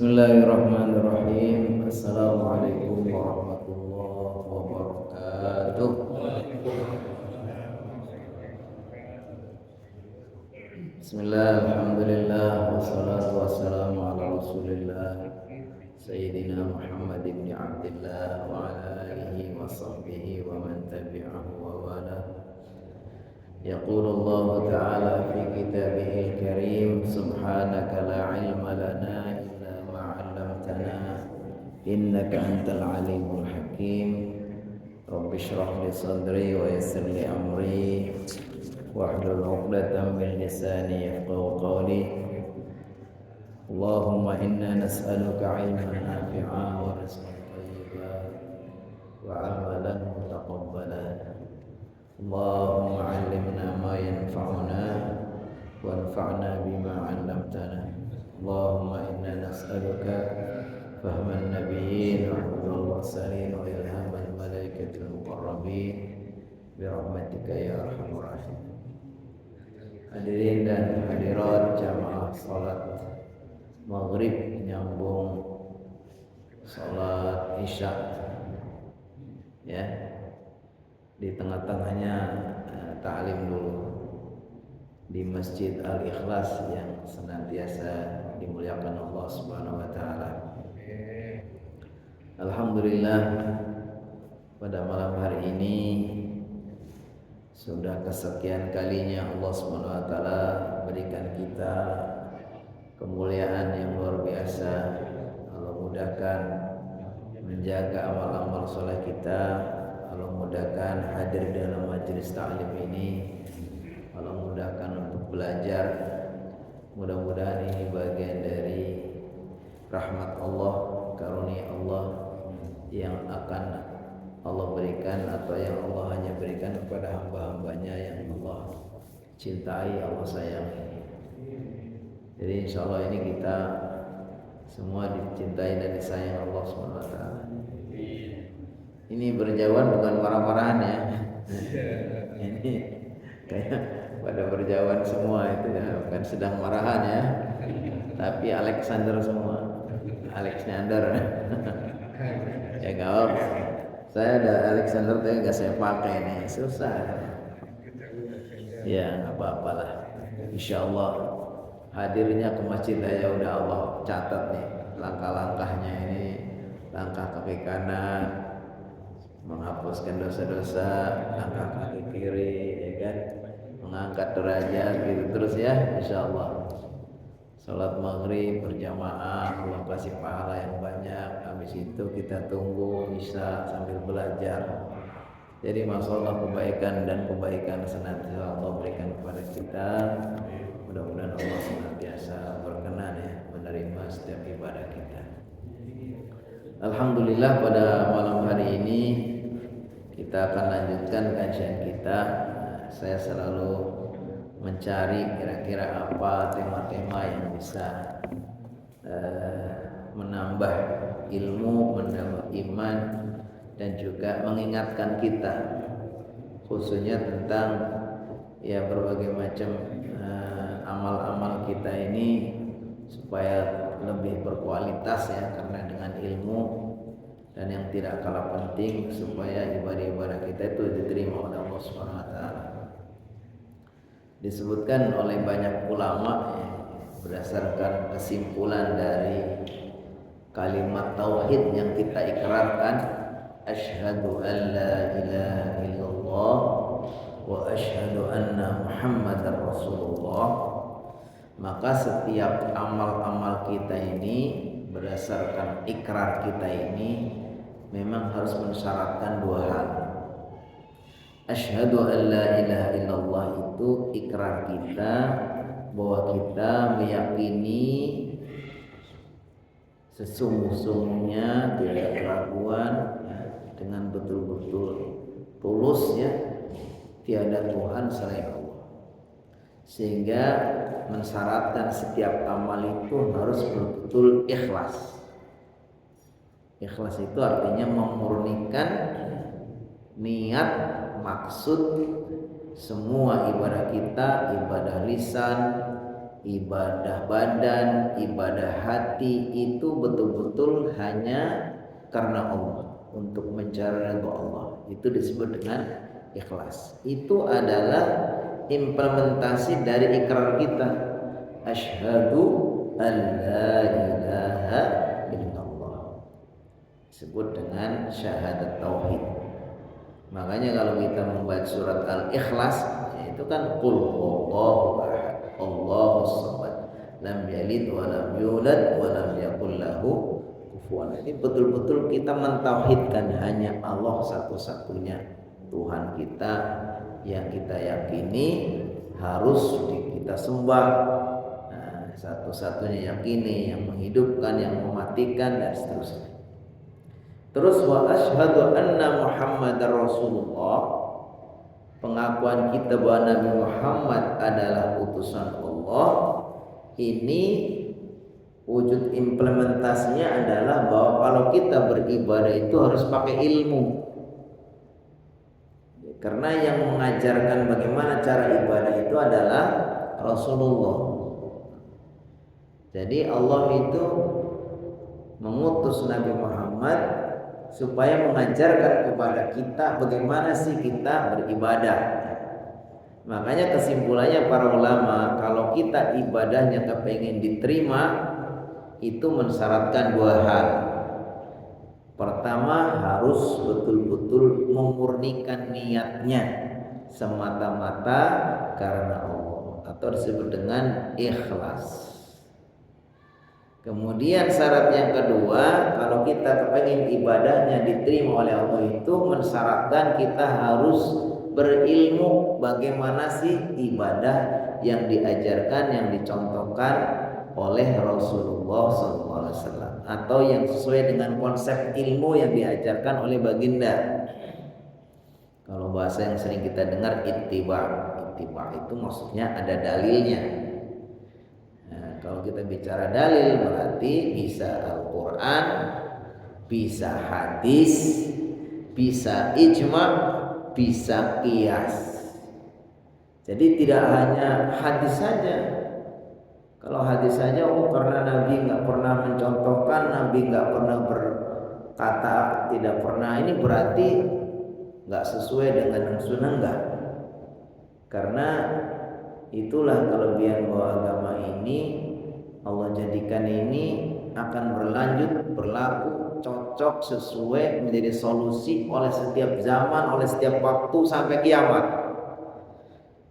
Bismillahirrahmanirrahim. Assalamualaikum warahmatullahi wabarakatuh. Bismillah, alhamdulillah, wassalatu wassalamu ala rasulillah Sayyidina Muhammad ibn Abdillah wa ala alihi wa sahbihi wa man tabi'ahu wa wala. Yaqulu Allah Ta'ala fi kitabihil karim, subhanaka la ilma lana innaka antal alimul hakim. Rabbi shrah li sadri wa yassir li amri wahlul 'uqdatam min lisani yafqahu qawli. Allahumma inna nas'aluka 'ilman nafi'a wa rizqan thayyiban wa 'amalan mutaqabbalan. Allahumma 'allimna ma yanfa'una wanfa'na bima 'allamtana. Allahumma inna nas'aluka fahman nabiyyin wa hudul mursalin wa ilhamal malaikatil muqarrabin bi rahmatika ya arhamar rahimin. Hadirin dan hadirat jamaah salat maghrib nyambung salat isya, ya, di tengah-tengahnya ta'lim dulu di Masjid Al-Ikhlas yang senantiasa dimuliakan Allah Subhanahu wa taala. Alhamdulillah, pada malam hari ini sudah kesekian kalinya Allah Subhanahu wa taala berikan kita kemuliaan yang luar biasa. Allah mudahkan menjaga amal-amal soleh kita. Allah mudahkan hadir dalam majelis ta'lim ini. Allah mudahkan untuk belajar. Mudah-mudahan ini bagian dari rahmat Allah, karunia Allah yang akan Allah berikan atau yang Allah hanya berikan kepada hamba-hambanya yang Allah cintai, Allah sayangi. Jadi insya Allah ini kita semua dicintai dan disayang Allah SWT. Ini berjauhan bukan marah-marahan ya. Ini kayak pada berjauhan semua itu ya, bukan sedang marahan ya. Tapi Alexander semua, Alexander. Ya gak apa. Saya ada Alexander tapi gak saya pakai nih, susah. Ya gak apa-apa lah. Insya Allah hadirnya ke masjid aja udah Allah catat nih langkah-langkahnya ini. Langkah kaki kanan menghapuskan dosa-dosa, langkah kaki kiri, ya kan, mengangkat derajat gitu terus ya, insya Allah. Salat maghrib berjamaah, Allah kasih pahala yang banyak. Habis itu kita tunggu isya sambil belajar. Jadi masalah kebaikan dan kebaikan senantiasa Allah berikan kepada kita. Mudah-mudahan Allah senantiasa berkenan ya menerima setiap ibadah kita. Alhamdulillah, pada malam hari ini kita akan lanjutkan kajian kita. Saya selalu mencari kira-kira apa tema-tema yang bisa menambah ilmu, menambah iman, dan juga mengingatkan kita khususnya tentang ya berbagai macam amal-amal kita ini supaya lebih berkualitas ya, karena dengan ilmu, dan yang tidak kalah penting supaya ibadah-ibadah kita itu diterima oleh Allah Subhanahu wa taala. Disebutkan oleh banyak ulama ya, berdasarkan kesimpulan dari kalimat tauhid yang kita ikrarkan, asyhadu an la ilaha illallah wa asyhadu anna muhammadar rasulullah. Maka setiap amal-amal kita ini berdasarkan ikrar kita ini memang harus mensyaratkan dua hal. Asyhadu an la ilaha illallah itu ikrar kita bahwa kita meyakini sesungguh-sungguhnya tidak ada keraguan ya, dengan betul-betul tulus ya, tiada Tuhan selain Allah. Sehingga mensyaratkan setiap amal itu harus betul-betul ikhlas. Ikhlas itu artinya memurnikan niat, maksud semua ibadah kita, ibadah lisan, ibadah badan, ibadah hati itu betul-betul hanya karena Allah, untuk mencari ridha Allah. Itu disebut dengan ikhlas. Itu adalah implementasi dari ikrar kita. Asyhadu an la ilaha illallah. Disebut dengan syahadat tauhid. Makanya kalau kita membaca surat Al-Ikhlas, itu kan qul huwallahu ahad, Allahus samad, lam yalid wa lam yulad wa lam yakul lahu kufuwan. Ini betul-betul kita mentauhidkan hanya Allah satu-satunya Tuhan kita yang kita yakini harus kita sembah. Nah, satu-satunya yakini yang menghidupkan, yang mematikan dan seterusnya. Terus wa asyhadu anna Muhammadar Rasulullah, pengakuan kita bahwa Nabi Muhammad adalah utusan Allah. Ini wujud implementasinya adalah bahwa kalau kita beribadah itu harus pakai ilmu. Karena yang mengajarkan bagaimana cara ibadah itu adalah Rasulullah. Jadi Allah itu mengutus Nabi Muhammad supaya mengajarkan kepada kita bagaimana sih kita beribadah. Makanya kesimpulannya para ulama, kalau kita ibadahnya kepengen diterima, itu mensyaratkan dua hal. Pertama, harus betul-betul memurnikan niatnya semata-mata karena Allah, atau disebut dengan ikhlas. Kemudian syarat yang kedua, kalau kita kepengen ibadahnya diterima oleh Allah, itu mensyaratkan kita harus berilmu bagaimana sih ibadah yang diajarkan, yang dicontohkan oleh Rasulullah SAW, atau yang sesuai dengan konsep ilmu yang diajarkan oleh baginda. Kalau bahasa yang sering kita dengar ittiba itu maksudnya ada dalilnya. Kalau kita bicara dalil berarti bisa Al-Quran, bisa hadis, bisa ijma, bisa qiyas. Jadi tidak hanya hadis saja. Kalau hadis saja, karena Nabi nggak pernah mencontohkan, Nabi nggak pernah berkata, tidak pernah, ini berarti nggak sesuai dengan sunnah, enggak. Karena itulah kelebihan bahwa agama ini Allah jadikan ini akan berlanjut, berlaku, cocok, sesuai, menjadi solusi oleh setiap zaman, oleh setiap waktu sampai kiamat.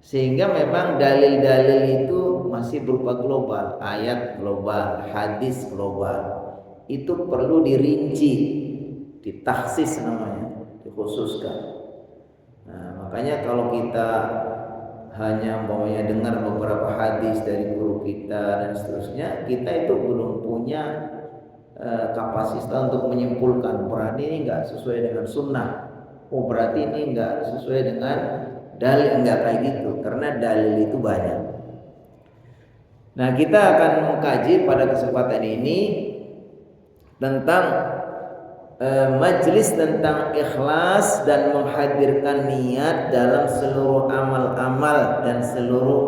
Sehingga memang dalil-dalil itu masih berupa global, ayat global, hadis global. Itu perlu dirinci, ditaksis namanya, dikhususkan. Nah, makanya kalau kita hanya umpamanya dengar beberapa hadis dari guru kita dan seterusnya, kita itu belum punya kapasitas untuk menyimpulkan berarti ini enggak sesuai dengan sunnah, berarti ini enggak sesuai dengan dalil, enggak kayak gitu, karena dalil itu banyak. Nah, kita akan mengkaji pada kesempatan ini tentang majelis tentang ikhlas dan menghadirkan niat dalam seluruh amal-amal dan seluruh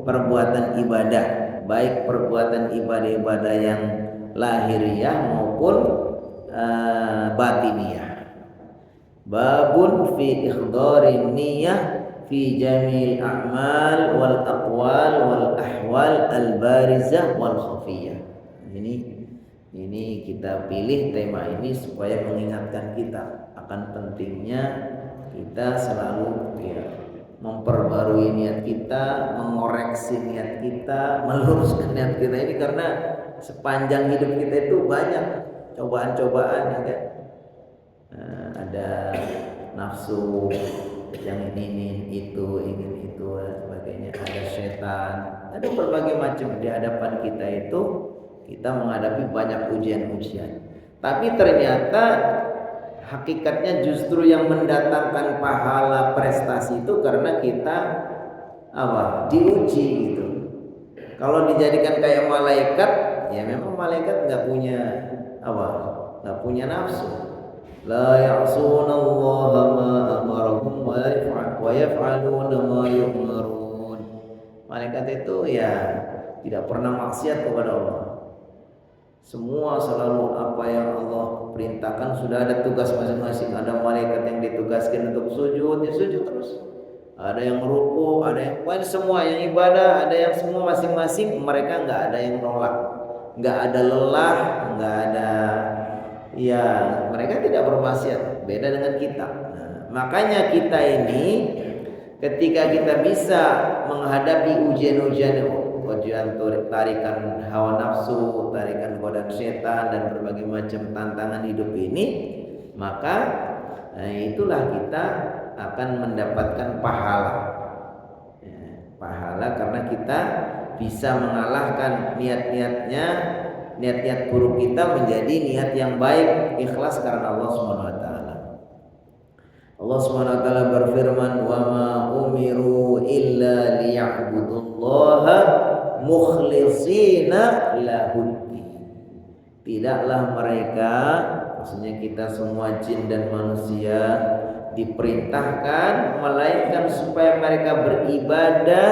perbuatan ibadah, baik perbuatan ibadah-ibadah yang lahiriah maupun batiniyah. Babun fi ikhdarin niyah fi jamil a'mal wal aqwal wal ahwal al barizah wal khafiyah. Ini kita pilih tema ini supaya mengingatkan kita akan pentingnya kita selalu memperbarui niat kita, mengoreksi niat kita, meluruskan niat kita ini, karena sepanjang hidup kita itu banyak cobaan-cobaan, ya kan? Ada nafsu yang ingin itu dan sebagainya, ada setan, ada berbagai macam di hadapan kita itu. Kita menghadapi banyak ujian-ujian, tapi ternyata hakikatnya justru yang mendatangkan pahala prestasi itu karena kita diuji gitu. Kalau dijadikan kayak malaikat, ya memang malaikat nggak punya nafsu. La ya'sunallaha ma amarahum wa yaf'aluna ma yu'marun. Malaikat itu ya tidak pernah maksiat kepada Allah. Semua selalu apa yang Allah perintahkan, sudah ada tugas masing-masing. Ada malaikat yang ditugaskan untuk sujud, ya sujud terus. Ada yang ruku, ada yang semua yang ibadah, ada yang semua masing-masing. Mereka nggak ada yang nolak, nggak ada lelah, nggak ada, ya mereka tidak bermaksiat. Beda dengan kita. Nah, makanya kita ini ketika kita bisa menghadapi ujian-ujian tarikan hawa nafsu, tarikan godaan setan dan berbagai macam tantangan hidup ini, maka itulah kita akan mendapatkan pahala. Pahala karena kita bisa mengalahkan niat-niat buruk kita menjadi niat yang baik, ikhlas karena Allah Subhanahu wa taala. Allah Subhanahu wa taala berfirman, "Wa ma umiru illa liya'budullaha mukhlishina lahuddin." Tidaklah mereka, maksudnya kita semua jin dan manusia, diperintahkan melainkan supaya mereka beribadah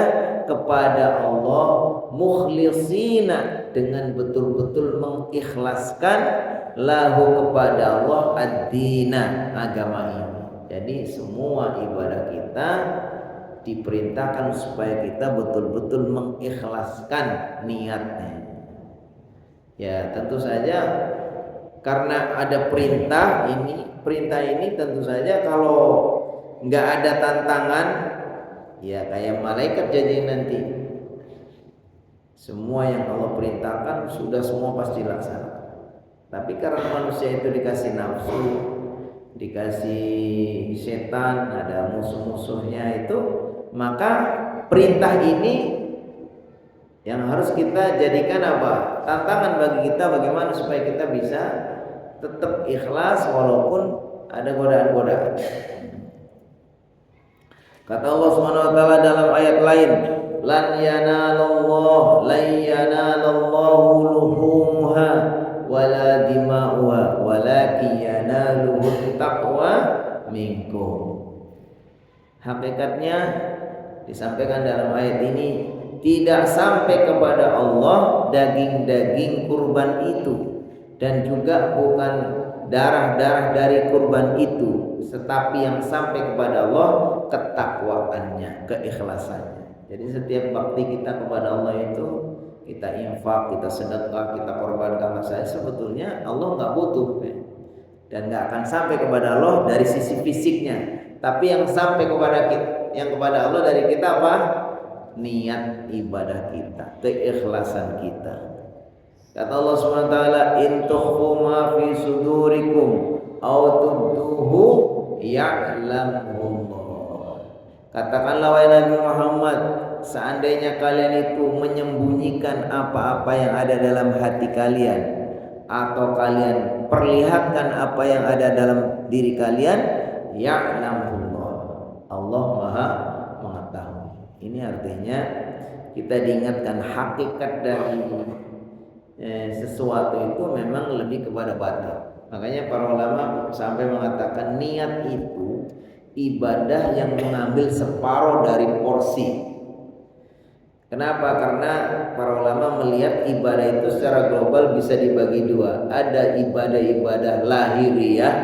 kepada Allah mukhlishina, dengan betul-betul mengikhlaskan lahu kepada Allah ad-dina, agama ini. Jadi semua ibadah kita diperintahkan supaya kita betul-betul mengikhlaskan niatnya. Ya tentu saja karena ada perintah ini tentu saja kalau nggak ada tantangan, ya kayak malaikat jadi nanti. Semua yang Allah perintahkan sudah semua pasti laksanakan. Tapi karena manusia itu dikasih nafsu, dikasih setan, ada musuh-musuhnya itu, maka perintah ini yang harus kita jadikan apa? Tantangan bagi kita, bagaimana supaya kita bisa tetap ikhlas walaupun ada godaan-godaan. Kata Allah Subhanahu wa taala dalam ayat lain, lan yanalallahu luhumuha wala dima'uha walakin yanaluhu taqwa minkum. Hakikatnya disampaikan dalam ayat ini, tidak sampai kepada Allah daging-daging kurban itu, dan juga bukan darah-darah dari kurban itu, tetapi yang sampai kepada Allah ketakwaannya, keikhlasannya. Jadi setiap bakti kita kepada Allah itu, kita infak, kita sedekah, kita korbankan masa, sebetulnya Allah nggak butuh dan nggak akan sampai kepada Allah dari sisi fisiknya, tapi yang sampai kepada kita, yang kepada Allah dari kita apa? Niat ibadah kita, keikhlasan kita. Kata Allah Subhanahu wa taala, in tukhfu ma fi sudurikum aw tubduhu ya'lamuhu. Katakanlah wahai Nabi Muhammad, seandainya kalian itu menyembunyikan apa-apa yang ada dalam hati kalian, atau kalian perlihatkan apa yang ada dalam diri kalian, ya'lamullah, Allah Maha mengetahui. Ini artinya kita diingatkan hakikat dari sesuatu itu memang lebih kepada batin. Makanya para ulama sampai mengatakan niat itu ibadah yang mengambil separuh dari porsi. Kenapa? Karena para ulama melihat ibadah itu secara global bisa dibagi dua. Ada ibadah-ibadah lahiriah.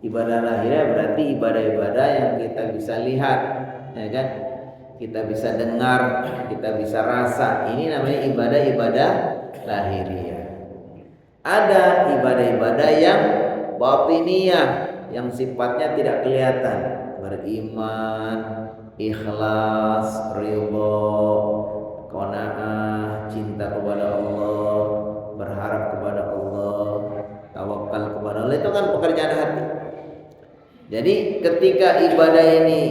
Ibadah lahiriah berarti ibadah-ibadah yang kita bisa lihat, ya kan? Kita bisa dengar, kita bisa rasa. Ini namanya ibadah-ibadah lahiriah. Ada ibadah-ibadah yang batiniyah, yang sifatnya tidak kelihatan, beriman, ikhlas, ridho, qanaah, cinta kepada Allah, berharap kepada Allah, tawakal kepada Allah, itu kan pekerjaan hati. Jadi ketika ibadah ini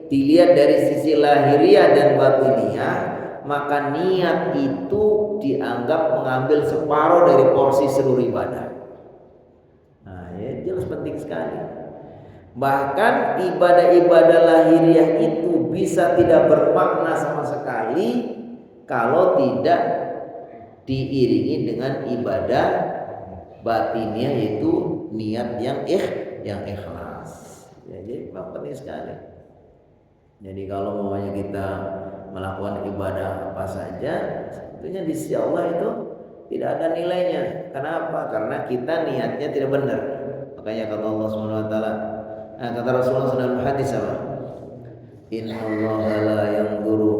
dilihat dari sisi lahiriah dan batiniyah, maka niat itu dianggap mengambil separuh dari porsi seluruh ibadah. Nah, ya jelas penting sekali. Bahkan ibadah-ibadah lahiriah itu bisa tidak bermakna sama sekali kalau tidak diiringi dengan ibadah batiniah, yaitu niat yang ikhlas. Ya, jadi penting sekali. Jadi kalau maunya kita melakukan ibadah apa saja, sebetulnya di sisi Allah itu tidak ada nilainya. Kenapa? Karena kita niatnya tidak benar. Makanya kata Allah Subhanahu wa taala, kata Rasulullah dalam hadis apa? Inna Allah la yanzuru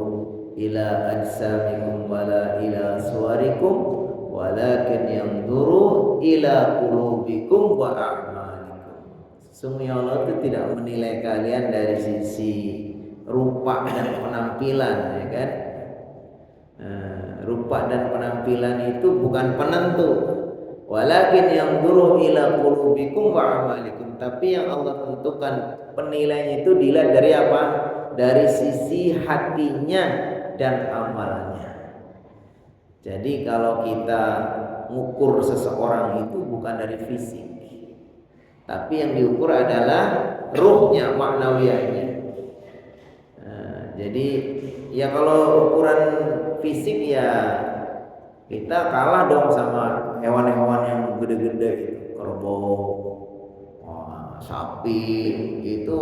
ila ajsamikum wala ila suwarikum walakin yanzuru ila qulubikum wa a'malikum. Sesungguhnya Allah itu tidak menilai kalian dari sisi rupa dan penampilan, ya kan? Rupa dan penampilan itu bukan penentu. Walakin yanzuru ila qulubikum wa a'malikum. Tapi yang Allah tentukan penilaiannya itu dilihat dari apa? Dari sisi hatinya dan amalnya. Jadi kalau kita mengukur seseorang itu bukan dari fisik, tapi yang diukur adalah ruhnya, maknawiyahnya. Jadi ya kalau ukuran fisik ya kita kalah dong sama hewan-hewan yang gede-gede gitu, kerbau, sapi itu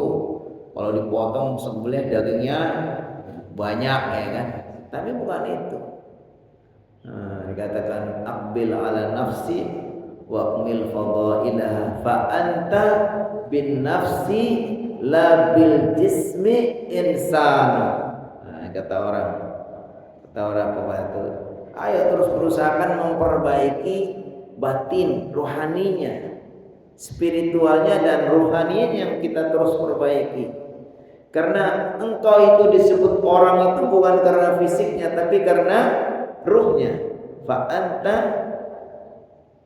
kalau dipotong sembelih dagingnya banyak, ya kan? Tapi bukan itu. Dikatakan aqbil ala nafsi wa qmil fadailaha fa anta bin nafsi la bil jismi insan. Kata orang pembantu, ayo terus berusahakan memperbaiki batin, rohaninya, spiritualnya dan rohaninya yang kita terus perbaiki. Karena engkau itu disebut orang itu bukan karena fisiknya, tapi karena ruhnya. Fa anta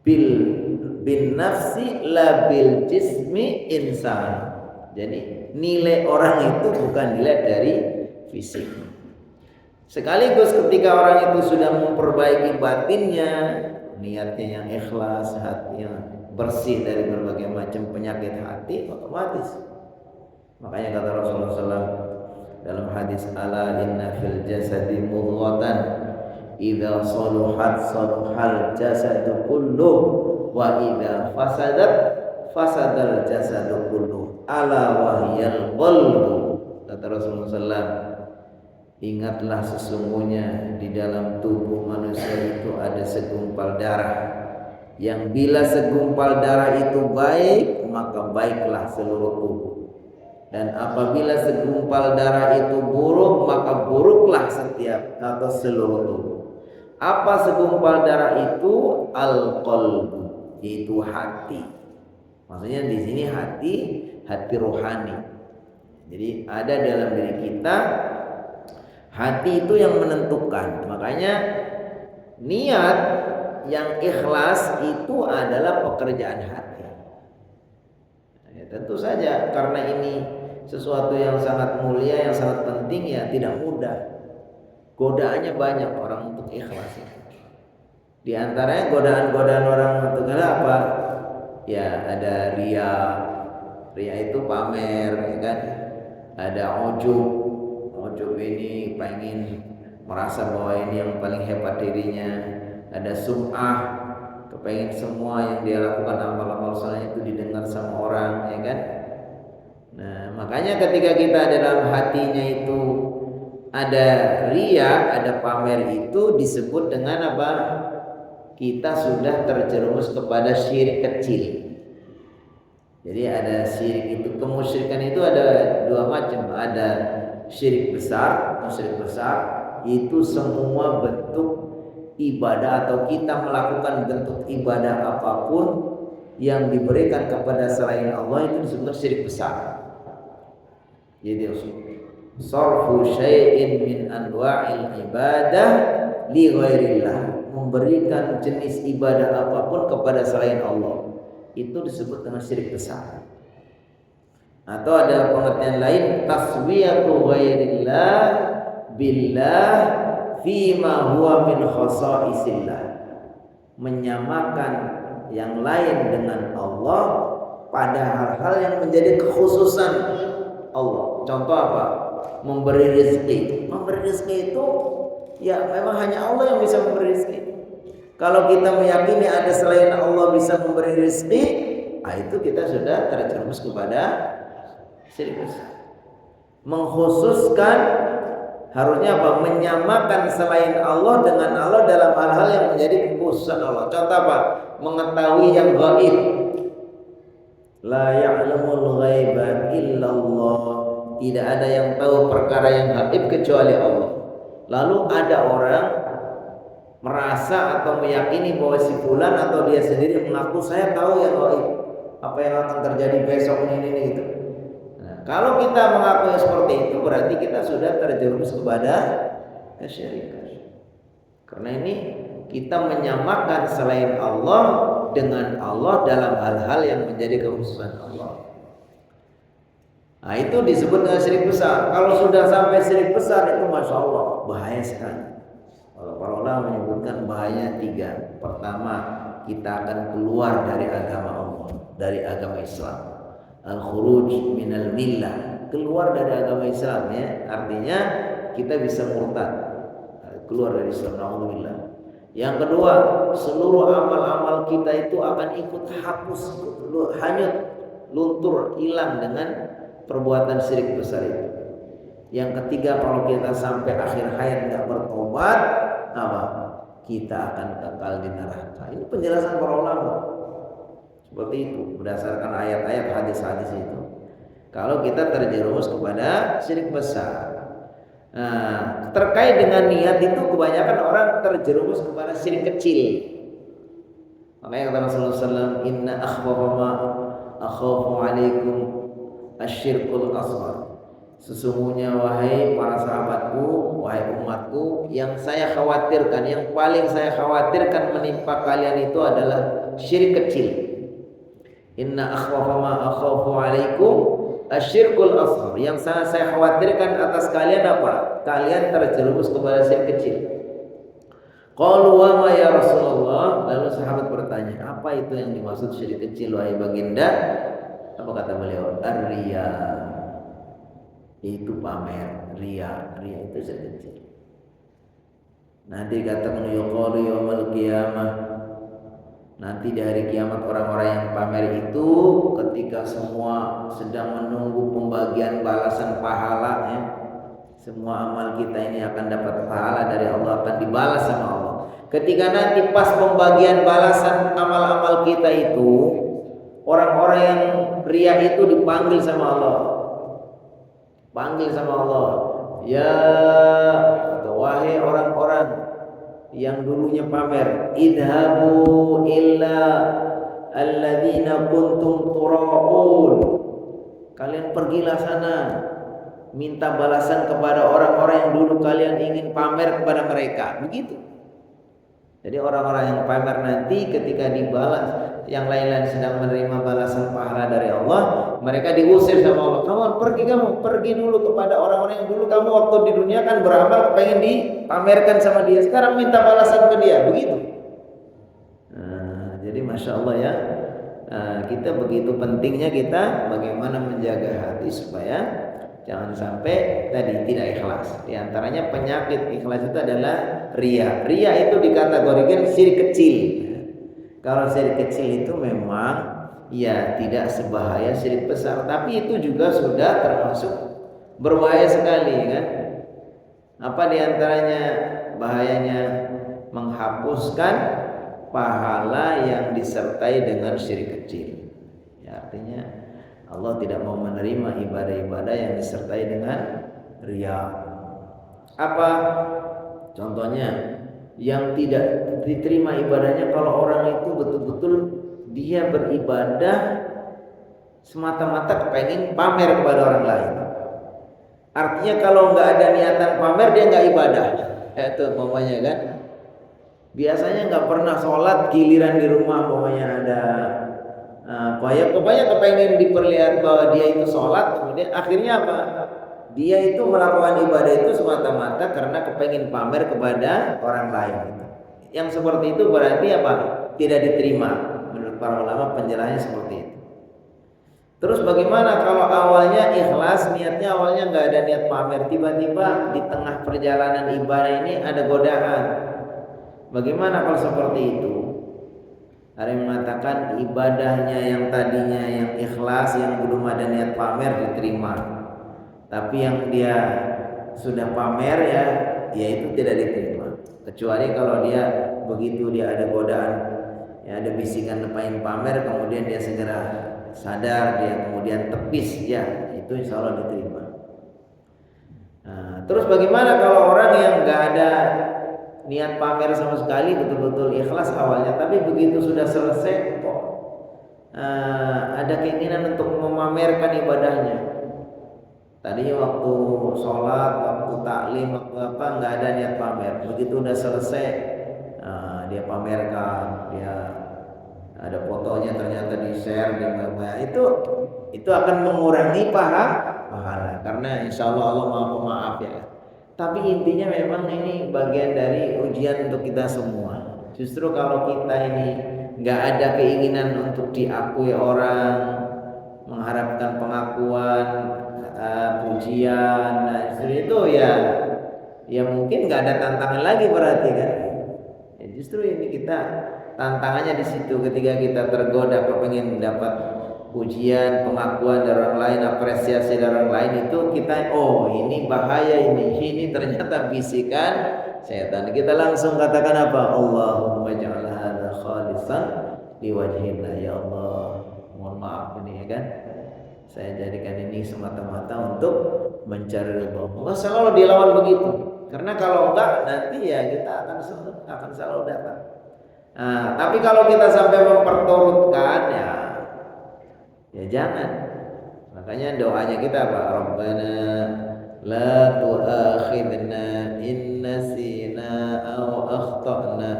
bin nafsi la bil jismi insan. Jadi nilai orang itu bukan dilihat dari fisik. Sekaligus ketika orang itu sudah memperbaiki batinnya, niatnya yang ikhlas, hatinya bersih dari berbagai macam penyakit hati, otomatis. Makanya kata Rasulullah SAW dalam hadis, ala inna fil jasadi mudghatan idza saluhat saluhal jasadu kulluh wa idza fasadat fasadal jasadu kulluh ala wahyal qalbu. Kata Rasulullah SAW, ingatlah sesungguhnya di dalam tubuh manusia itu ada segumpal darah, yang bila segumpal darah itu baik maka baiklah seluruh tubuh, dan apabila segumpal darah itu buruk maka buruklah setiap atau seluruh tubuh. Apa segumpal darah itu? Al-qalbu, yaitu hati. Maksudnya di sini hati rohani. Jadi ada dalam diri kita hati itu yang menentukan. Makanya niat yang ikhlas itu adalah pekerjaan hati. Ya, tentu saja karena ini sesuatu yang sangat mulia, yang sangat penting, ya tidak mudah. Godaannya banyak orang untuk ikhlas. Di antaranya godaan-godaan orang untuk apa? Ya ada ria. Ria itu pamer, ya kan? Ada ujub ini pengen merasa bahwa ini yang paling hebat dirinya. Ada sum'ah, kepengen semua yang dia lakukan amal-amal saleh itu didengar sama orang, ya kan? Nah, makanya ketika kita dalam hatinya itu ada ria, ada pamer, itu disebut dengan apa? Kita sudah terjerumus kepada syirik kecil. Jadi ada syirik itu, kemusyrikan itu ada dua macam. Ada syirik besar, musyrik besar itu semua bentuk ibadah atau kita melakukan bentuk ibadah apapun yang diberikan kepada selain Allah itu disebut syirik besar. Jadi sarfu syai'in min anwa'il ibadah li ghairillah, memberikan jenis ibadah apapun kepada selain Allah, itu disebut dengan syirik besar. Atau ada pengertian lain, taswiyatu ghairillah billah fima huwa min khasaisillah, menyamakan yang lain dengan Allah pada hal-hal yang menjadi kekhususan Allah. Contoh apa? Memberi rezeki. Memberi rezeki itu ya memang hanya Allah yang bisa memberi rezeki. Kalau kita meyakini ada selain Allah bisa memberi rezeki, itu kita sudah terjerumus kepada syirik besar. Mengkhususkan Harusnya apa? Menyamakan selain Allah dengan Allah dalam hal-hal yang menjadi kekhususan Allah. Contoh apa? Mengetahui yang gaib. La ya'lamul ghaiba illallah. Tidak ada yang tahu perkara yang gaib kecuali Allah. Lalu ada orang merasa atau meyakini bahwa si fulan atau dia sendiri mengaku saya tahu yang gaib. Apa yang akan terjadi besok ini gitu. Nah, kalau kita mengakui seperti itu berarti kita sudah terjerumus kepada kesyirikan. Karena ini kita menyamakan selain Allah dengan Allah dalam hal-hal yang menjadi kekhususan Allah. Nah, itu disebut dengan syirik besar. Kalau sudah sampai syirik besar itu masya Allah bahaya sekali. Kalau para ulama menyebutkan bahaya 3. Pertama, kita akan keluar dari agama Allah, dari agama Islam. Al-khuruj minal millah, keluar dari agama Islam ya. Artinya kita bisa murtad, keluar dari Islam. Alhamdulillah. Yang kedua, seluruh amal-amal kita itu akan ikut hapus, hanyut, luntur, hilang dengan perbuatan syirik besar itu. Yang ketiga, kalau kita sampai akhir hayat tidak bertobat, apa? Kita akan kekal di neraka. Ini penjelasan para ulama. Seperti itu, berdasarkan ayat-ayat hadis-hadis itu. Kalau kita terjerumus kepada syirik besar. Nah, terkait dengan niat itu kebanyakan orang terjerumus kepada syirik kecil. Makanya kata Rasulullah SAW, Inna akhwafa ma akhafu alaikum asyirkul asghar. Sesungguhnya wahai para sahabatku, wahai umatku, yang saya khawatirkan, yang paling saya khawatirkan menimpa kalian itu adalah syirik kecil. Inna akhwafa ma akhafu alaikum asyirkul asghar. Yang saya khawatirkan atas kalian apa? Kalian terjerumus kepada syirik kecil. Qalu wa ma ya Rasulullah. Lalu sahabat bertanya, apa itu yang dimaksud syirik kecil wahai baginda? Apa kata beliau? Ar-riya. Itu pamer, riya itu syirik kecil. Nanti katakan yuqalu yaumil qiyamah. Nanti di hari kiamat orang-orang yang pamer itu ketika semua sedang menunggu pembagian balasan pahala ya. Semua amal kita ini akan dapat pahala dari Allah, akan dibalas sama Allah. Ketika nanti pas pembagian balasan amal-amal kita itu, orang-orang yang riya itu dipanggil sama Allah. Panggil sama Allah. Ya, atau wahai orang-orang yang dulunya pamer, idhabu illa alladzina kuntum tura'un. Kalian pergilah sana, minta balasan kepada orang-orang yang dulu kalian ingin pamer kepada mereka. Begitu. Jadi orang-orang yang pamer nanti ketika dibalas, yang lain-lain sedang menerima balasan pahala dari Allah, mereka diusir sama Allah. Kamu pergi dulu kepada orang-orang yang dulu kamu waktu di dunia kan beramal pengen dipamerkan sama dia. Sekarang minta balasan ke dia. Begitu. Nah, jadi masya Allah ya. Kita begitu pentingnya kita bagaimana menjaga hati supaya jangan sampai tadi tidak ikhlas. Di antaranya penyakit ikhlas itu adalah riya. Riya itu dikategorikan syirik kecil. Kalau syirik kecil itu memang ya tidak sebahaya syirik besar, tapi itu juga sudah termasuk berbahaya sekali kan. Apa di antaranya bahayanya? Menghapuskan pahala yang disertai dengan syirik kecil. Ya, artinya Allah tidak mau menerima ibadah-ibadah yang disertai dengan riya. Apa contohnya? Yang tidak diterima ibadahnya kalau orang itu betul-betul dia beribadah semata-mata kepengen pamer kepada orang lain. Artinya kalau nggak ada niatan pamer dia nggak ibadah. Itu umpamanya kan. Biasanya nggak pernah sholat, giliran di rumah umpamanya ada kepengen diperlihat bahwa dia itu sholat, kemudian akhirnya apa? Dia itu melakukan ibadah itu semata-mata karena kepengen pamer kepada orang lain. Yang seperti itu berarti apa? Tidak diterima. Menurut para ulama penjelasannya seperti itu. Terus bagaimana kalau awalnya ikhlas, niatnya awalnya nggak ada niat pamer, tiba-tiba di tengah perjalanan ibadah ini ada godaan. Bagaimana kalau seperti itu? Ada yang mengatakan ibadahnya yang tadinya yang ikhlas, yang belum ada niat pamer diterima. Tapi yang dia sudah pamer ya itu tidak diterima. Kecuali kalau dia begitu dia ada godaan, ya ada bisikan pengen pamer, kemudian dia segera sadar, dia kemudian tepis, ya itu insya Allah diterima. Nah, terus bagaimana kalau orang yang nggak ada niat pamer sama sekali, betul-betul ikhlas awalnya, tapi begitu sudah selesai kok ada keinginan untuk memamerkan ibadahnya. Tadinya waktu sholat, waktu taklim, waktu apa nggak ada niat pamer. Begitu udah selesai, dia pamerkan, dia ada fotonya ternyata di share di mana, itu akan mengurangi pahala. Karena insya Allah Allah maha pemaaf ya. Tapi intinya memang ini bagian dari ujian untuk kita semua. Justru kalau kita ini nggak ada keinginan untuk diakui orang, mengharapkan pengakuan, pujian, nah justru itu ya mungkin nggak ada tantangan lagi berarti kan. Ya, justru ini kita tantangannya di situ, ketika kita tergoda kepengen dapat pujian, pengakuan dari orang lain, apresiasi dari orang lain, itu kita ini bahaya, ini ternyata bisikan setan. Kita langsung katakan apa? Allahumma ja'al hadza khalisan liwajhillah, ya Allah, mohon maaf ini ya kan, saya jadikan ini semata-mata untuk mencari ridha Allah. Selalu dilawan begitu, karena kalau enggak nanti ya kita akan selalu datang. Nah, tapi kalau kita sampai memperturutkan ya jangan. Makanya doanya kita apa? Rabbana la tu'akhidna in nasina aw akhtana.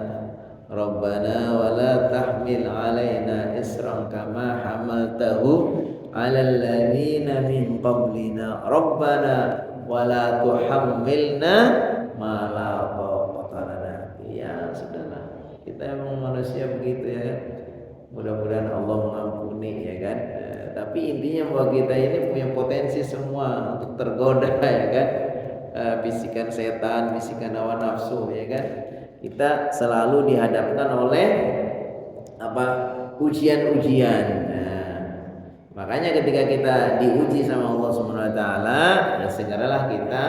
Rabbana wa la tahmil alaina isran kama hamaltahu 'alal ladzina min qablina. Rabbana wa la tuhammilna ma la taqata lana. Ya sudahlah. Kita emang manusia begitu ya kan. Mudah-mudahan Allah mengampuni ya kan. Tapi intinya bahwa kita ini punya potensi semua untuk tergoda ya kan. Bisikan setan, bisikan hawa nafsu ya kan. Kita selalu dihadapkan oleh ujian-ujian. Makanya ketika kita diuji sama Allah Subhanahu wa taala, ya segeralah kita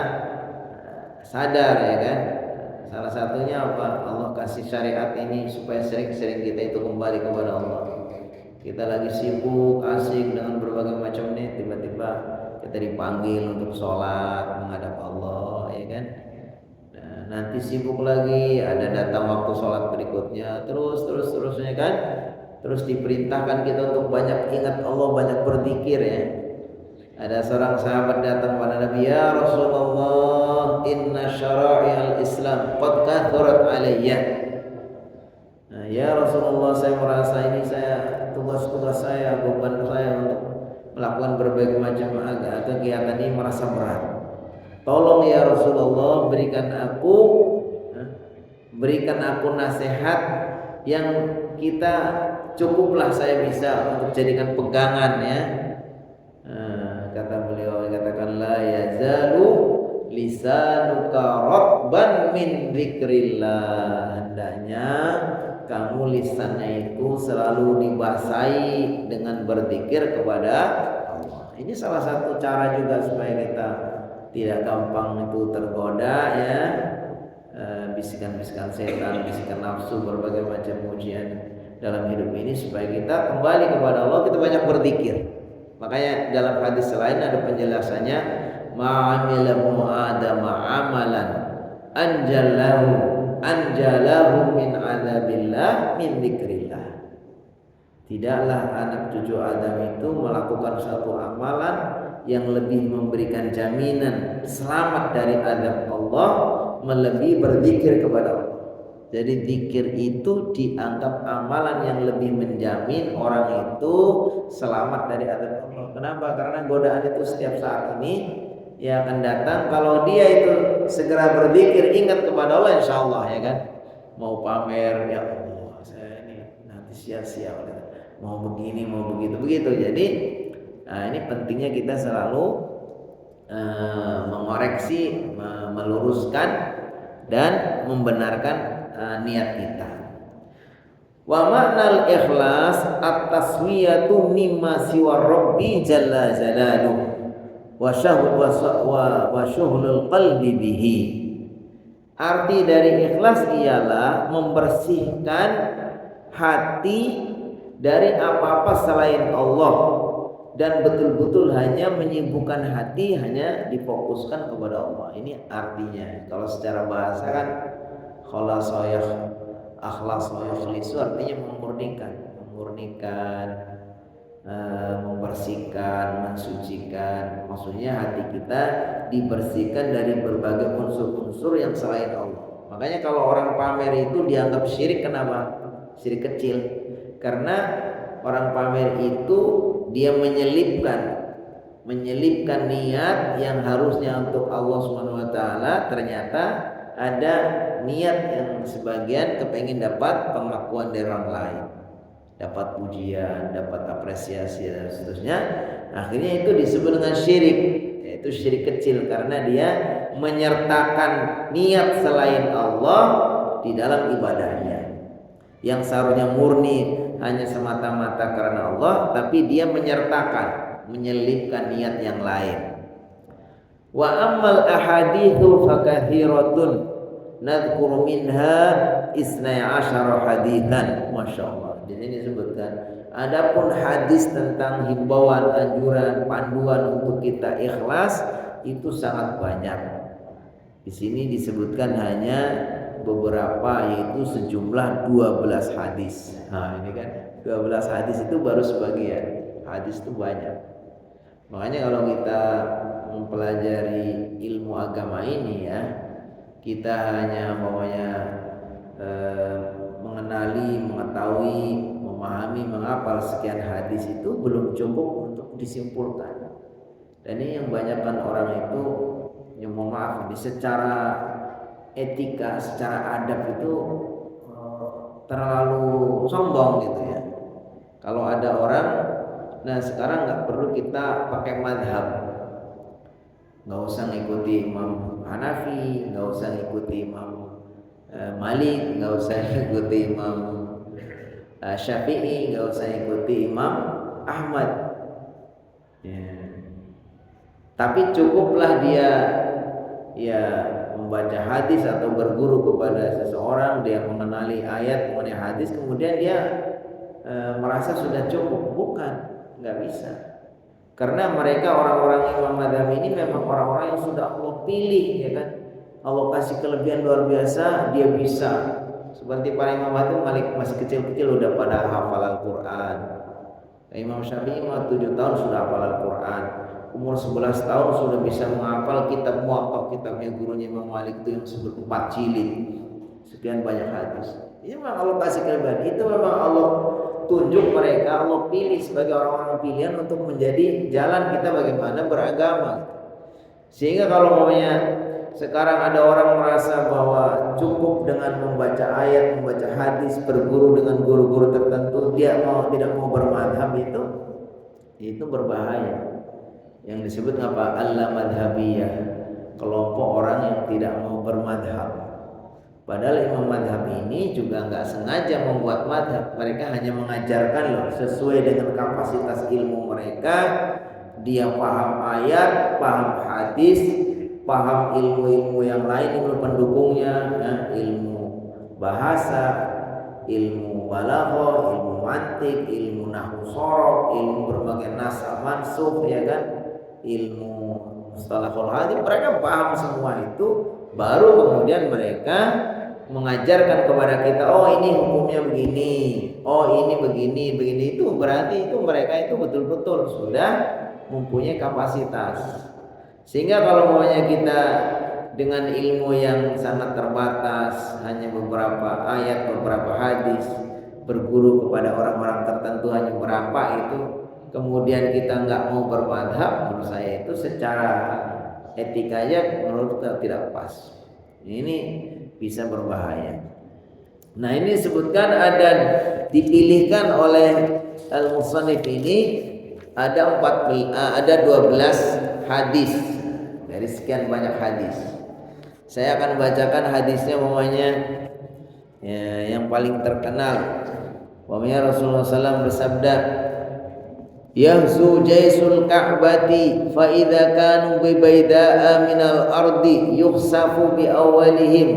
sadar ya kan. Salah satunya apa? Allah kasih syariat ini supaya sering-sering kita itu kembali kepada Allah. Kita lagi sibuk, asik dengan berbagai macam nih, tiba-tiba kita dipanggil untuk sholat menghadap Allah, ya kan? Nah, nanti sibuk lagi, ada datang waktu sholat berikutnya, terusnya kan? Terus diperintahkan kita untuk banyak ingat Allah, banyak berzikir ya. Ada seorang sahabat datang pada Nabi, ya Rasulullah, inna syara'i'al Islam qad kathurat alayya. Nah, ya Rasulullah, saya merasa ini tugas-tugas saya, beban saya untuk melakukan berbagai macam kegiatan ini merasa berat. Tolong ya Rasulullah, berikan aku nasihat yang kita cukuplah saya bisa untuk jadikan pegangan ya. Kata beliau, katakan la yazalu lisanuka rabban min dzikrillah. Hendaknya kamu lisannya itu selalu dibasahi dengan berzikir kepada Allah. Ini salah satu cara juga supaya kita tidak gampang itu tergoda ya, bisikan-bisikan setan, bisikan nafsu, berbagai macam ujian dalam hidup ini, supaya kita kembali kepada Allah, kita banyak berzikir. Makanya dalam hadis lain ada penjelasannya, ma'amila ibnu adam amalan anjalahu min adzabillah min dzikrillah. Tidaklah anak cucu Adam itu melakukan satu amalan yang lebih memberikan jaminan selamat dari azab Allah melebihi berzikir kepada Allah. Jadi zikir itu dianggap amalan yang lebih menjamin orang itu selamat dari azab Allah. Kenapa? Karena godaan itu setiap saat ini ya akan datang. Kalau dia itu segera berzikir, ingat kepada Allah, insya Allah ya kan. Mau pamer, ya Allah saya ini nanti sia-sia, mau begini, mau begitu. Jadi ini pentingnya kita selalu mengoreksi, meluruskan dan membenarkan niat kita. Wa ma'nal ikhlas at-taswiyatu mimma siwa rabbi jalla jalaluh. wa syuhlul qalbi bihi. Arti dari ikhlas ialah membersihkan hati dari apa-apa selain Allah dan betul-betul hanya menyibukkan hati, hanya difokuskan kepada Allah. Ini artinya. Kalau secara bahasa kan khalasa akhlas wa yukhlisu artinya memurnikan, membersihkan, mensucikan. Maksudnya hati kita dibersihkan dari berbagai unsur-unsur yang selain Allah. Makanya kalau orang pamer itu dianggap syirik, kenapa? Syirik kecil. Karena orang pamer itu dia menyelipkan niat yang harusnya untuk Allah Subhanahu wa taala, ternyata ada niat yang sebagian kepengen dapat pengakuan dari orang lain, dapat pujian, dapat apresiasi dan seterusnya. Akhirnya itu disebut dengan syirik, yaitu syirik kecil karena dia menyertakan niat selain Allah di dalam ibadahnya. Yang seharusnya murni hanya semata-mata karena Allah, tapi dia menyelipkan niat yang lain. Wa ammal ahaditsu fakathiratun nadhkuru minha isnai asyara haditsan. Masyaallah. Di sini disebutkan adapun hadis tentang himbauan, anjuran, panduan untuk kita ikhlas itu sangat banyak. Di sini disebutkan hanya beberapa, yaitu sejumlah 12 hadis. Nah, ini kan 12 hadis itu baru sebagian. Hadis itu banyak. Makanya kalau kita mempelajari ilmu agama ini ya, kita hanya mengenali, mengetahui, memahami, menghafal sekian hadis itu belum cukup untuk disimpulkan. Dan ini yang banyakkan orang itu, yang mohon maaf, secara etika, secara adab itu terlalu sombong gitu ya. Kalau ada orang, nah sekarang nggak perlu kita pakai madhab, nggak usah ngikuti Imam Hanafi, nggak usah ngikuti Imam Malik, nggak usah ngikuti Imam Syafi'i, nggak usah ngikuti Imam Ahmad ya. Tapi cukuplah dia ya membaca hadis atau berguru kepada seseorang, dia mengenali ayat, mengenai hadis, kemudian dia merasa sudah cukup. Bukan, nggak bisa. Karena mereka orang-orang Imam Madzhab ini memang orang-orang yang sudah Allah pilih, ya kan? Allah kasih kelebihan luar biasa, dia bisa. Seperti para Imam Malik masih kecil-kecil udah pada hafal Al-Quran. Imam Syafi'i 7 tahun sudah hafal Al-Quran. Umur 11 tahun sudah bisa menghafal kitab Muwatta, kitabnya gurunya Imam Malik itu yang disebut 4 jilid. Sekian banyak hadis. Ini memang Allah kasih kelebihan. Itu memang Allah tunjuk mereka, Allah pilih sebagai orang-orang pilihan untuk menjadi jalan kita bagaimana beragama. Sehingga kalau maunya sekarang ada orang merasa bahwa cukup dengan membaca ayat, membaca hadis, berguru dengan guru-guru tertentu, dia tidak mau bermadhab, itu berbahaya. Yang disebut apa? Al-madhabiyah, kelompok orang yang tidak mau bermadhab. Padahal imam madhab ini juga nggak sengaja membuat madhab. Mereka hanya mengajarkan loh sesuai dengan kapasitas ilmu mereka. Dia paham ayat, paham hadis, paham ilmu-ilmu yang lain, ilmu pendukungnya, ilmu bahasa, ilmu balaghah, ilmu mantik, ilmu nahwu shorof, ilmu berbagai nasab mansukh, ya kan, ilmu mustalahul hadis. Mereka paham semua itu, baru kemudian mereka mengajarkan kepada kita, oh ini hukumnya begini, oh ini begini. Itu berarti itu mereka itu betul-betul sudah mempunyai kapasitas. Sehingga kalau maunya kita dengan ilmu yang sangat terbatas, hanya beberapa ayat, beberapa hadis, berguru kepada orang-orang tertentu hanya berapa itu, kemudian kita nggak mau bermadhab, menurut saya itu secara etikanya menurut kita tidak pas. Ini bisa berbahaya. Nah, ini disebutkan ada dipilihkan oleh al-musannif ini ada 12 hadis dari sekian banyak hadis. Saya akan bacakan hadisnya, umpamanya ya, yang paling terkenal. Umpamanya Rasulullah SAW bersabda, yahzu jaisul ka'bati fa idza kanu bi baida'a minal ardi yukhsafu bi awwalihim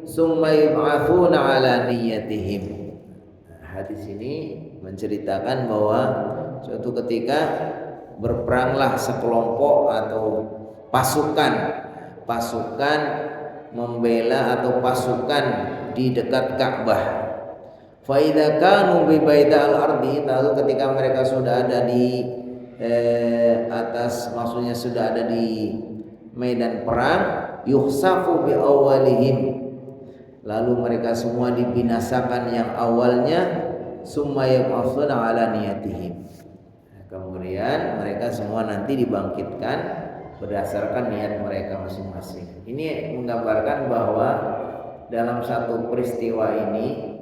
summa yub'atsuna ala niyyatihim. Hadis ini menceritakan bahwa suatu ketika berperanglah sekelompok atau pasukan membela atau pasukan di dekat Ka'bah. Fa idza kanu bi baida'al ardi, lalu ketika mereka sudah ada di atas, maksudnya sudah ada di medan perang, yukhsafu bi awwalihim, lalu mereka semua dibinasakan yang awalnya, summa yab'atsuna ala niyatihim, kemudian mereka semua nanti dibangkitkan berdasarkan niat mereka masing-masing. Ini menggambarkan bahwa dalam satu peristiwa ini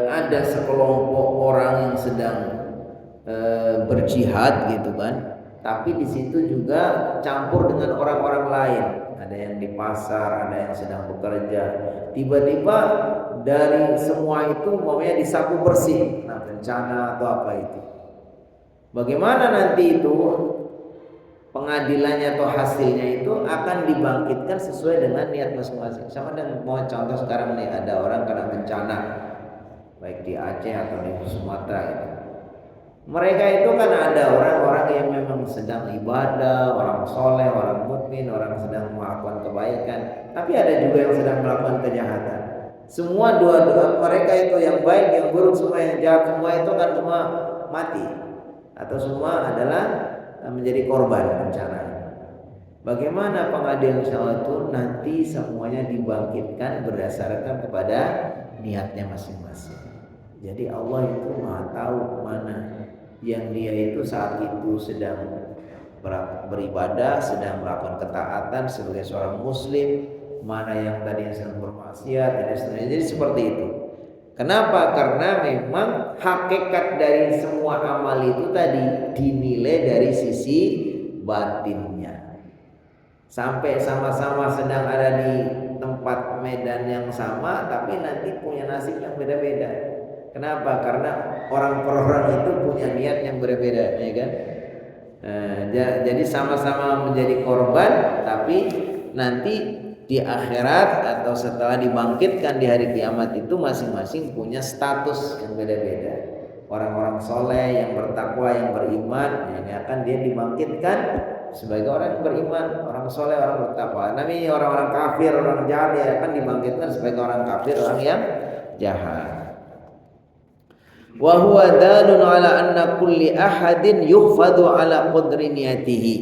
ada sekelompok orang yang sedang berjihad gitu kan, tapi di situ juga campur dengan orang-orang lain. Ada yang di pasar, ada yang sedang bekerja. Tiba-tiba dari semua itu maunya disapu bersih, nah bencana atau apa itu. Bagaimana nanti itu pengadilannya atau hasilnya itu akan dibangkitkan sesuai dengan niat masing-masing. Sama dengan mau contoh sekarang nih, ada orang kena bencana baik di Aceh atau di Sumatera itu. Mereka itu kan ada orang-orang yang memang sedang ibadah, orang soleh, orang mukmin, orang sedang melakukan kebaikan, tapi ada juga yang sedang melakukan kejahatan. Semua dua-dua mereka itu, yang baik, yang buruk, semua yang jahat, semua itu kan semua mati atau semua adalah menjadi korban bencana. Bagaimana pengadilan Allah itu nanti semuanya dibangkitkan berdasarkan kepada niatnya masing-masing. Jadi Allah itu Maha tahu mana yang dia itu saat itu sedang beribadah, sedang melakukan ketaatan sebagai seorang muslim, mana yang tadinya sedang bermaksiat dan seterusnya. Jadi seperti itu. Kenapa? Karena memang hakikat dari semua amal itu tadi dinilai dari sisi batinnya. Sampai sama-sama sedang ada di tempat medan yang sama, tapi nanti punya nasib yang beda-beda. Kenapa? Karena orang per orang itu punya niat yang berbeda, ya kan? Jadi sama-sama menjadi korban, tapi nanti di akhirat atau setelah dibangkitkan di hari kiamat itu masing-masing punya status yang beda-beda. Orang-orang soleh yang bertakwa, yang beriman, ini akan dia dibangkitkan sebagai orang yang beriman, orang soleh, orang bertakwa. Tapi orang-orang kafir, orang jahat, dia akan dibangkitkan sebagai orang kafir, orang yang jahat. Wa huwa dalun ala anna kulli ahadin yukhfadu ala qadri niyatihi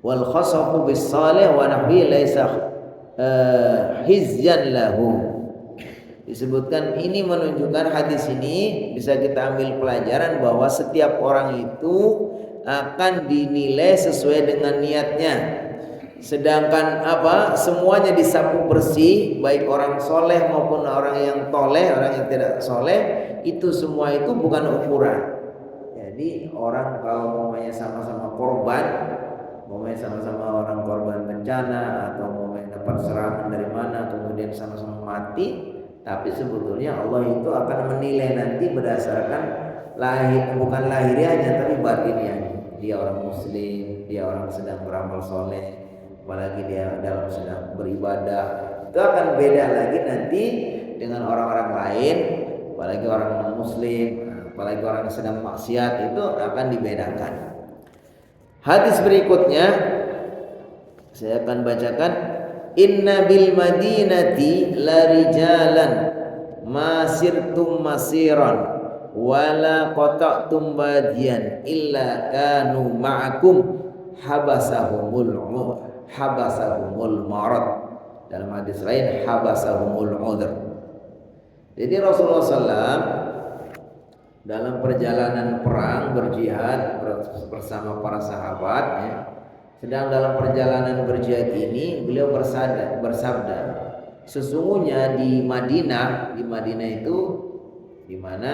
wal khasafu bis salih wa nahwi laisa hizyan lahu. Disebutkan ini menunjukkan, hadis ini bisa kita ambil pelajaran bahwa setiap orang itu akan dinilai sesuai dengan niatnya. Sedangkan semuanya disapu bersih, baik orang soleh maupun orang yang toleh, orang yang tidak soleh, itu semua itu bukan ukuran. Jadi orang kalau umpamanya sama-sama korban, umpamanya sama-sama orang korban bencana atau umpamanya dapat serangan dari mana, kemudian sama-sama mati, tapi sebetulnya Allah itu akan menilai nanti berdasarkan bukan lahiriahnya tapi batinnya. Dia orang muslim, dia orang sedang beramal soleh, apalagi dia dalam sedang beribadah, itu akan beda lagi nanti dengan orang-orang lain, apalagi orang non-muslim, apalagi orang yang sedang maksiat, itu akan dibedakan. Hadis berikutnya saya akan bacakan. Inna bil madinati la rijalan masirtum masiran wala qata'tum badiyan illa kanu ma'akum habasahumul marad. Dalam hadis lain habasahumul udhr. Jadi Rasulullah SAW dalam perjalanan perang berjihad bersama para sahabat, ya, sedang dalam perjalanan berjihad ini beliau bersabda, sesungguhnya di Madinah itu di mana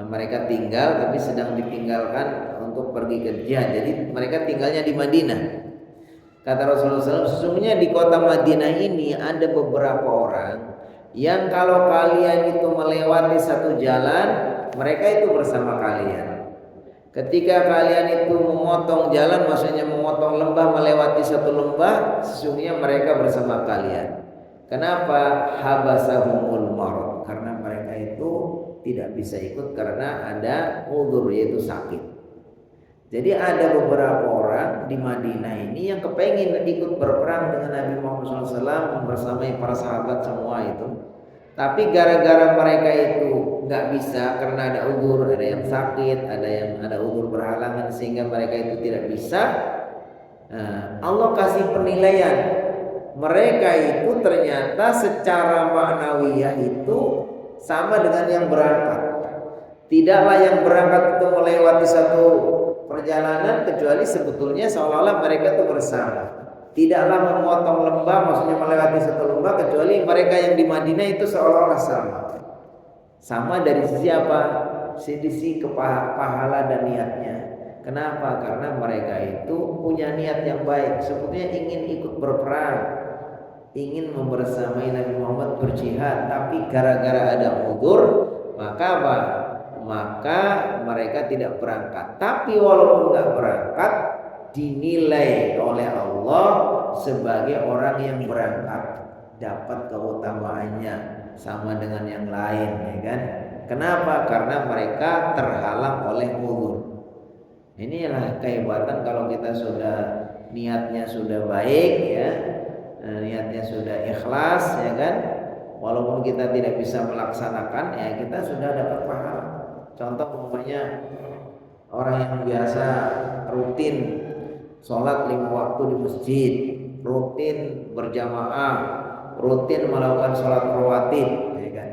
mereka tinggal, tapi sedang ditinggalkan untuk pergi ke jihad. Jadi mereka tinggalnya di Madinah. Kata Rasulullah SAW, sesungguhnya di kota Madinah ini ada beberapa orang yang kalau kalian itu melewati satu jalan, mereka itu bersama kalian. Ketika kalian itu memotong jalan, maksudnya memotong lembah, melewati satu lembah, sesungguhnya mereka bersama kalian. Kenapa? Habasahumul marad, karena mereka itu tidak bisa ikut karena ada udzur, yaitu sakit. Jadi ada beberapa orang di Madinah ini yang kepengen ikut berperang dengan Nabi Muhammad SAW bersamai para sahabat semua itu. Tapi gara-gara mereka itu nggak bisa karena ada udzur, ada yang sakit, ada udzur berhalangan sehingga mereka itu tidak bisa. Nah, Allah kasih penilaian. Mereka itu ternyata secara maknawiyah itu sama dengan yang berangkat. Tidaklah yang berangkat itu melewati satu perjalanan kecuali sebetulnya seolah-olah mereka itu bersama. Tidaklah memotong lembah, maksudnya melewati satu lembah, kecuali mereka yang di Madinah itu seolah-olah sama. Sama dari sisi apa? Sisi pahala dan niatnya. Kenapa? Karena mereka itu punya niat yang baik. Sebetulnya ingin ikut berperang, ingin membersamai Nabi Muhammad berjihad, tapi gara-gara ada udzur, maka apa? Maka mereka tidak berangkat. Tapi walaupun nggak berangkat, dinilai oleh Allah sebagai orang yang berangkat, dapat keutamaannya sama dengan yang lain, ya kan? Kenapa? Karena mereka terhalang oleh udzur. Inilah kehebatan kalau kita sudah niatnya sudah baik, ya, niatnya sudah ikhlas, ya kan? Walaupun kita tidak bisa melaksanakan, ya kita sudah dapat pahala. Contoh umpamanya orang yang biasa rutin sholat 5 waktu di masjid, rutin berjamaah, rutin melakukan sholat rawatib, ya kan?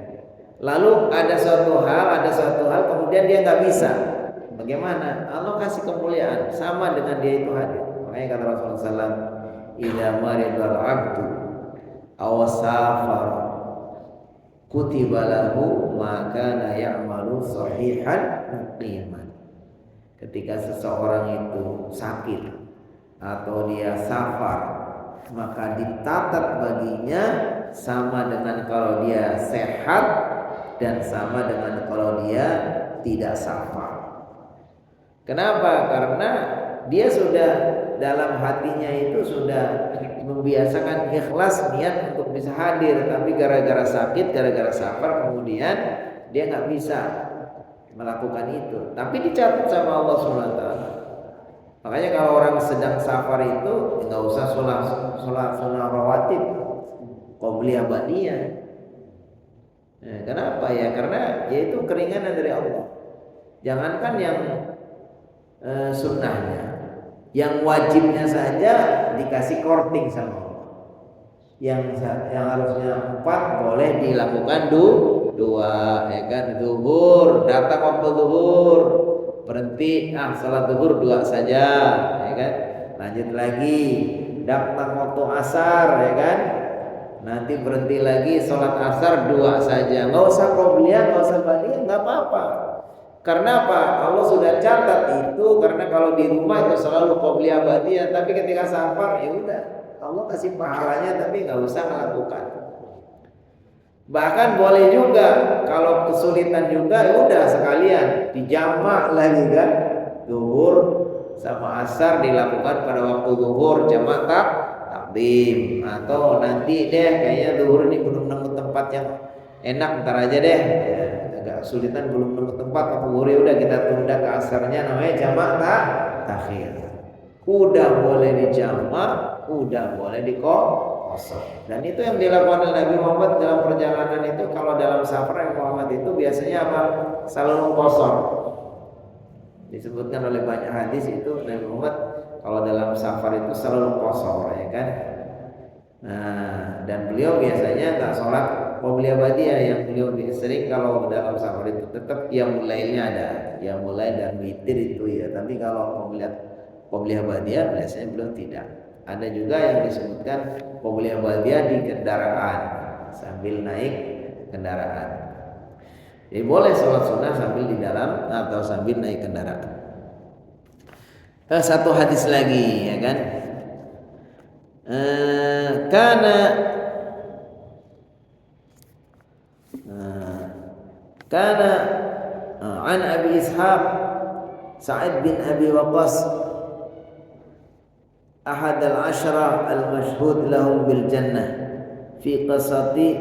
Lalu ada suatu hal kemudian dia nggak bisa. Bagaimana? Allah kasih kemuliaan sama dengan dia itu hadir. Makanya kata Rasulullah SAW, "Idza maridal 'abdu aw safar kutiba lahu ma kana ya'malu sahihan muqiman." Ketika seseorang itu sakit atau dia safar, maka dicatat baginya sama dengan kalau dia sehat dan sama dengan kalau dia tidak safar. Kenapa? Karena dia sudah dalam hatinya itu sudah membiasakan ikhlas niat untuk bisa hadir, tapi gara-gara sakit, gara-gara safar kemudian dia nggak bisa melakukan itu. Tapi dicatat sama Allah SWT. Makanya kalau orang sedang safar itu nggak usah sholat sunnah rawatib, qobliyah ba'diyah. Kenapa ya? Karena yaitu keringanan dari Allah. Jangankan yang sunnahnya, yang wajibnya saja dikasih korting sama Allah. Yang harusnya 4 boleh dilakukan 2, ya kan? Zuhur, datang waktu zuhur, berhenti, salat zuhur 2 saja, ya kan? Lanjut lagi, datang waktu asar, ya kan? Nanti berhenti lagi, sholat asar 2 saja, nggak usah qobliyah, nggak usah ba'diyah, nggak apa-apa. Karena apa? Allah sudah catat itu, karena kalau di rumah itu selalu qobliyah ba'diyah, tapi ketika safar ya udah, Allah kasih pahalanya tapi nggak usah melakukan. Bahkan boleh juga kalau kesulitan juga ya udah sekalian dijamak lagi kan, zuhur sama asar dilakukan pada waktu zuhur jamak takdim, atau nanti deh kayaknya zuhur ini belum nemu tempat yang enak, ntar aja deh, ya, agak kesulitan belum nemu tempat waktu zuhur, ya udah kita tunda ke asarnya, namanya jamak takhir. Udah boleh dijamak, udah boleh dikosor. Dan itu yang dilakukan oleh Nabi Muhammad dalam perjalanan itu. Kalau dalam safar Nabi Muhammad itu biasanya apa? Selalu kosor. Disebutkan oleh banyak hadis itu Nabi Muhammad kalau dalam safar itu selalu kosor, ya kan? Nah, dan beliau biasanya nggak sholat qobliyah ba'diyah, yang beliau sering kalau dalam safar itu tetap yang mulainya ada, yang mulai dan witir itu ya. Tapi kalau qobliyah ba'diyah biasanya beliau tidak. Ada juga yang disebutkan qobliyah ba'diyah di kendaraan sambil naik kendaraan. Jadi boleh sholat sunnah sambil di dalam atau sambil naik kendaraan. Satu hadis lagi, ya kan? Karena an Abi Ishaq Sa'ad bin Abi Waqqas ahad al-ashra al-mashhud lahum bil jannah fi qasati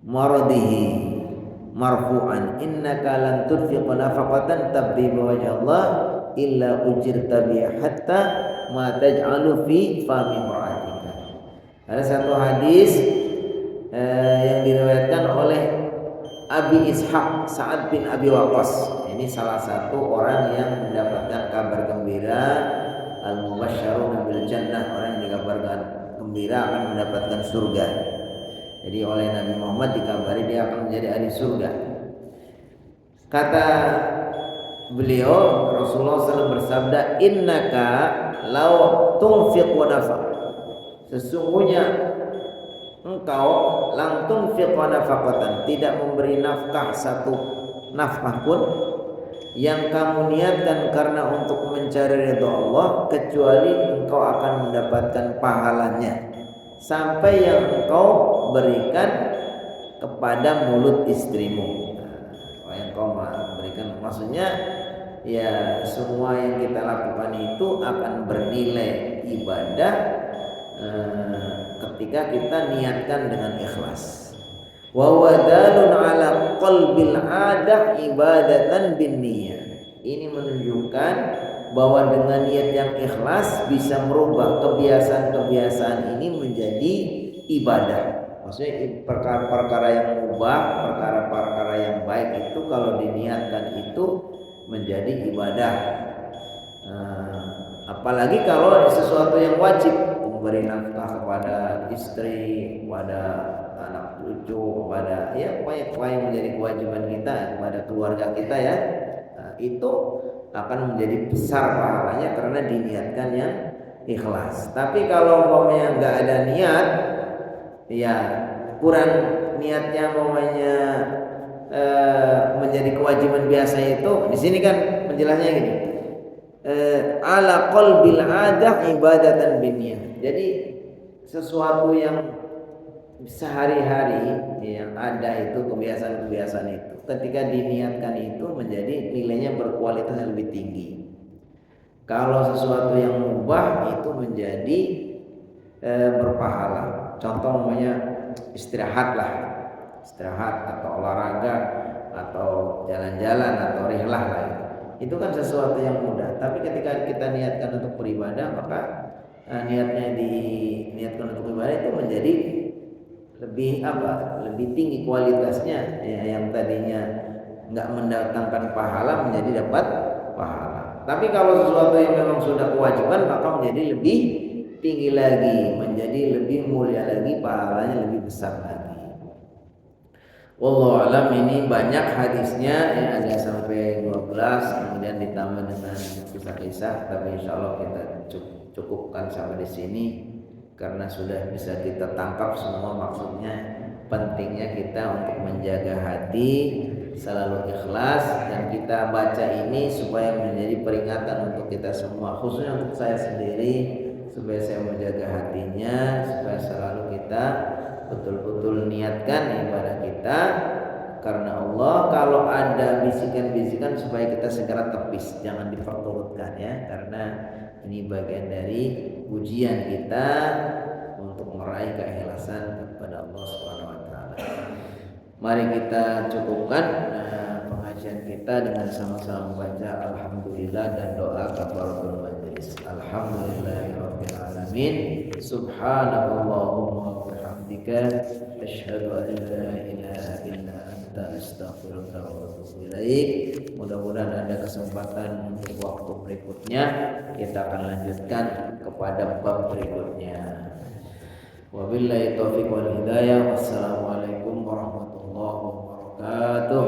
maradihi marfu'an innaka lan tunfiqa nafaqatan tabdi bi wajhi Allah illa ujirta bi hatta ma taj'alu fi fami imra'atika. Ada satu hadis yang diriwayatkan oleh Abi Ishaq Sa'ad bin Abi Waqqas. Ini salah satu orang yang mendapatkan kabar gembira, al-mubasysyaruna bil jannah, orang yang dikabarkan gembira akan mendapatkan surga. Jadi oleh Nabi Muhammad dikabari dia akan menjadi ahli surga. Kata beliau, Rasulullah SAW bersabda, innaka law tunfiq wa nafaq, sesungguhnya engkau lang tunfiq wa nafaqatan, tidak memberi nafkah satu nafkah pun yang kamu niatkan karena untuk mencari ridha Allah, kecuali engkau akan mendapatkan pahalanya sampai yang engkau berikan kepada mulut istrimu. Yang kau berikan, maksudnya ya semua yang kita lakukan itu akan bernilai ibadah ketika kita niatkan dengan ikhlas. Wa wadalun ala qalbil adah ibadatan bin niyah. Ini menunjukkan bahwa dengan niat yang ikhlas bisa merubah kebiasaan-kebiasaan ini menjadi ibadah. Maksudnya perkara-perkara yang mubah, perkara-perkara yang baik itu kalau diniatkan itu menjadi ibadah. Apalagi kalau sesuatu yang wajib, memberi nafkah kepada istri, kepada anak cucu, kepada ya apa yang menjadi kewajiban kita kepada keluarga kita ya, itu akan menjadi besar pahalanya karena diniatkan yang ikhlas. Tapi kalau umpamanya nggak ada niat, ya kurang niatnya umpamanya menjadi kewajiban biasa itu, di sini kan penjelasnya gini, ala qalbil adah ibadatan binniyah. Jadi sesuatu yang sehari-hari yang ada itu, kebiasaan-kebiasaan itu, ketika diniatkan itu menjadi nilainya berkualitas yang lebih tinggi. Kalau sesuatu yang mubah itu menjadi berpahala. Contoh namanya istirahat atau olahraga atau jalan-jalan atau rihlah lah. Itu kan sesuatu yang mudah. Tapi ketika kita niatkan untuk beribadah, maka niatnya diniatkan untuk beribadah itu menjadi lebih tinggi kualitasnya ya, yang tadinya nggak mendatangkan pahala menjadi dapat pahala. Tapi kalau sesuatu yang memang sudah kewajiban, maka menjadi lebih tinggi lagi, menjadi lebih mulia lagi, pahalanya lebih besar lagi. Wallahu alam. Ini banyak hadisnya ya, ada sampai 12, kemudian ditambah dengan kisah-kisah, tapi insyaallah kita cukupkan sampai di sini karena sudah bisa kita tangkap semua maksudnya. Pentingnya kita untuk menjaga hati selalu ikhlas, dan kita baca ini supaya menjadi peringatan untuk kita semua, khususnya untuk saya sendiri, supaya saya menjaga hatinya, supaya selalu kita betul-betul niatkan ibadah kita karena Allah. Kalau ada bisikan-bisikan supaya kita segera tepis, jangan diperturutkan ya, karena ini bagian dari ujian kita untuk meraih keikhlasan kepada Allah Subhanahu wa taala. Mari kita cukupkan pengajian kita dengan sama-sama membaca alhamdulillah dan doa kafaratul majlis. Alhamdulillahirabbil alamin. Subhanallahumma wa bihamdika asyhadu an la ilaha illa anta astaghfiruka wa atubu ilaik. Mudah-mudahan ada kesempatan untuk waktu berikutnya kita akan lanjutkan kepada bab berikutnya. Wabillahi taufiq wal hidayah. Wassalamualaikum warahmatullahi wabarakatuh.